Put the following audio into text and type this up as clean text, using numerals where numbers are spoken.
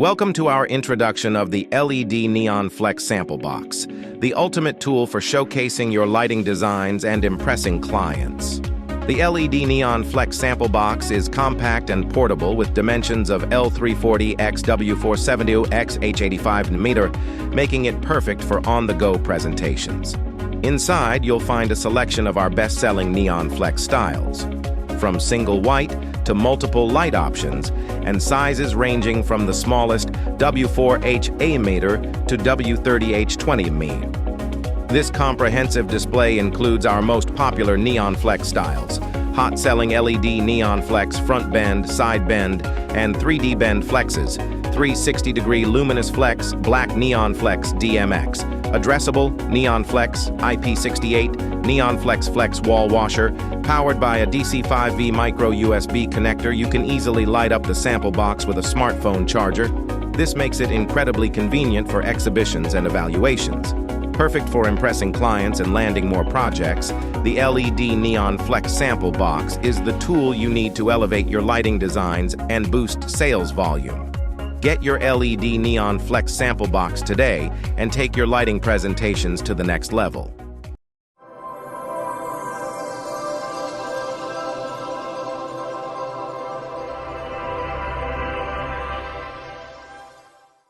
Welcome to our introduction of the LED Neon Flex Sample Box, the ultimate tool for showcasing your lighting designs and impressing clients. The LED Neon Flex Sample Box is compact and portable with dimensions of L340 x W470 x H85mm, making it perfect for on-the-go presentations. Inside, you'll find a selection of our best-selling Neon Flex styles, from single white to multiple light options, and sizes ranging from the smallest W4H-A meter to W30H20 me. This comprehensive display includes our most popular Neon Flex styles, hot-selling LED Neon Flex front bend, side bend, and 3D bend flexes, 360-degree luminous flex, black Neon Flex DMX, addressable Neon Flex IP68, Neon Flex Flex wall washer. Powered by a DC-5V micro USB connector, you can easily light up the sample box with a smartphone charger. This makes it incredibly convenient for exhibitions and evaluations. Perfect for impressing clients and landing more projects, the LED Neon Flex Sample Box is the tool you need to elevate your lighting designs and boost sales volume. Get your LED Neon Flex Sample Box today and take your lighting presentations to the next level.